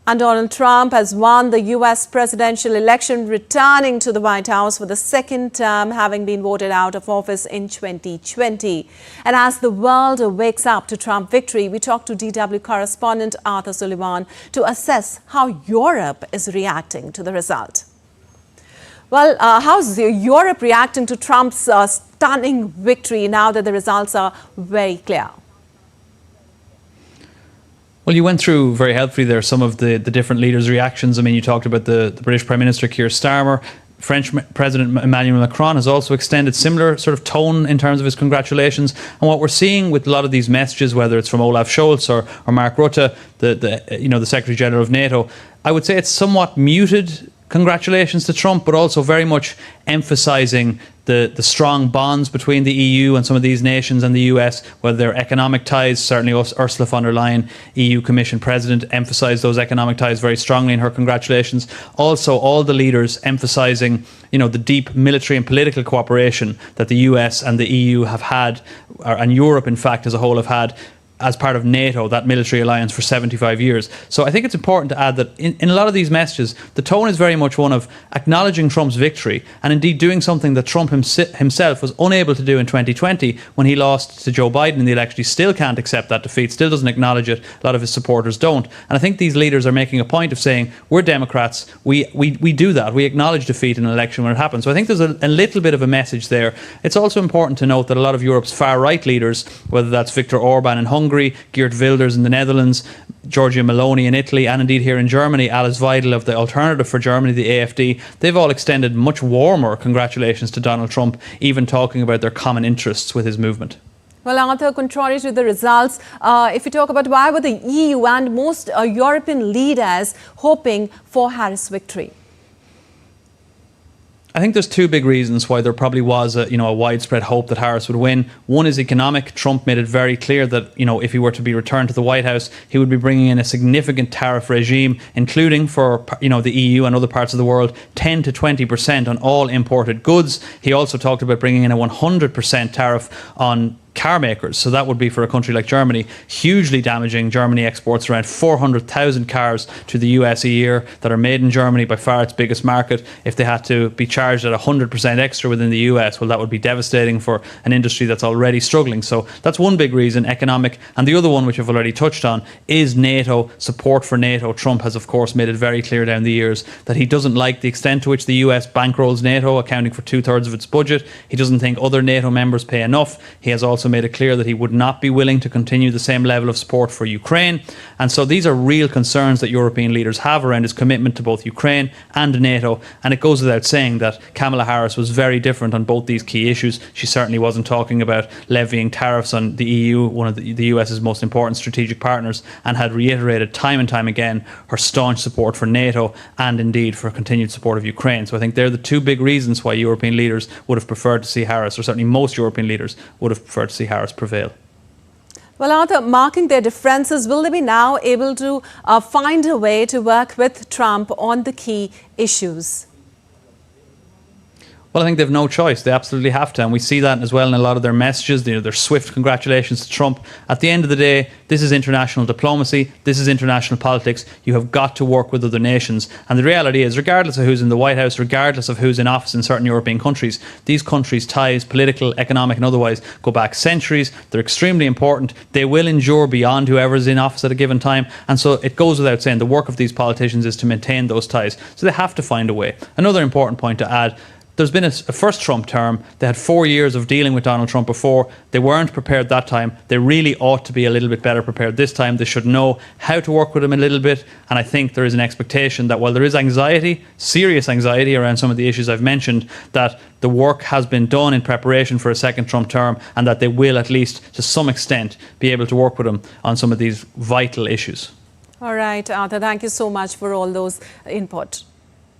And Donald Trump has won the U.S. presidential election, returning to the White House for the second term, having been voted out of office in 2020. And as the world wakes up to Trump victory, we talk to DW correspondent Arthur Sullivan to assess how Europe is reacting to the result. Well, how's Europe reacting to Trump's stunning victory now that the results are very clear? Well, you went through very helpfully there some of the different leaders' reactions. I mean, you talked about the British Prime Minister Keir Starmer. French President Emmanuel Macron has also extended similar sort of tone in terms of his congratulations. And what we're seeing with a lot of these messages, whether it's from Olaf Scholz or Mark Rutte, the Secretary General of NATO, I would say it's somewhat muted congratulations to Trump, but also very much emphasising the strong bonds between the EU and some of these nations and the US, whether they're economic ties. Certainly Ursula von der Leyen, EU Commission President, emphasised those economic ties very strongly in her congratulations. Also, all the leaders emphasising, the deep military and political cooperation that the US and the EU have had, and Europe, in fact, as a whole have had, as part of NATO, that military alliance, for 75 years. So I think it's important to add that in a lot of these messages, the tone is very much one of acknowledging Trump's victory and indeed doing something that Trump himself was unable to do in 2020 when he lost to Joe Biden in the election. He still can't accept that defeat, still doesn't acknowledge it. A lot of his supporters don't. And I think these leaders are making a point of saying, we're Democrats, we do that. We acknowledge defeat in an election when it happens. So I think there's a little bit of a message there. It's also important to note that a lot of Europe's far-right leaders, whether that's Viktor Orban in Hungary, Geert Wilders in the Netherlands, Giorgia Meloni in Italy, and indeed here in Germany, Alice Weidel of the Alternative for Germany, the AfD, they've all extended much warmer congratulations to Donald Trump, even talking about their common interests with his movement. Well, Arthur, contrary to the results, if we talk about why were the EU and most European leaders hoping for Harris' victory? I think there's two big reasons why there probably was a widespread hope that Harris would win. One is economic. Trump made it very clear that, if he were to be returned to the White House, he would be bringing in a significant tariff regime, including for, the EU and other parts of the world, 10 to 20% on all imported goods. He also talked about bringing in a 100% tariff on car makers. So that would be, for a country like Germany, hugely damaging. Germany exports around 400,000 cars to the US a year that are made in Germany, by far its biggest market. If they had to be charged at 100% extra within the US, well, that would be devastating for an industry that's already struggling. So that's one big reason, economic. And the other one, which I've already touched on, is NATO, support for NATO. Trump has, of course, made it very clear down the years that he doesn't like the extent to which the US bankrolls NATO, accounting for 2/3 of its budget. He doesn't think other NATO members pay enough. He has also made it clear that he would not be willing to continue the same level of support for Ukraine. And so these are real concerns that European leaders have around his commitment to both Ukraine and NATO. And it goes without saying that Kamala Harris was very different on both these key issues. She certainly wasn't talking about levying tariffs on the EU, one of the US's most important strategic partners, and had reiterated time and time again her staunch support for NATO and indeed for continued support of Ukraine. So I think they're the two big reasons why European leaders would have preferred to see Harris, or certainly most European leaders would have preferred to see Harris prevail. Well, Arthur, marking their differences, will they be now able to find a way to work with Trump on the key issues? Well, I think they have no choice. They absolutely have to. And we see that as well in a lot of their messages. Their swift congratulations to Trump. At the end of the day, this is international diplomacy. This is international politics. You have got to work with other nations. And the reality is, regardless of who's in the White House, regardless of who's in office in certain European countries, these countries' ties, political, economic and otherwise, go back centuries. They're extremely important. They will endure beyond whoever's in office at a given time. And so it goes without saying, the work of these politicians is to maintain those ties. So they have to find a way. Another important point to add, there's been a first Trump term. They had 4 years of dealing with Donald Trump before. They weren't prepared that time. They really ought to be a little bit better prepared this time. They should know how to work with him a little bit. And I think there is an expectation that while there is anxiety, serious anxiety around some of the issues I've mentioned, that the work has been done in preparation for a second Trump term, and that they will, at least to some extent, be able to work with him on some of these vital issues. All right, Arthur, thank you so much for all those input.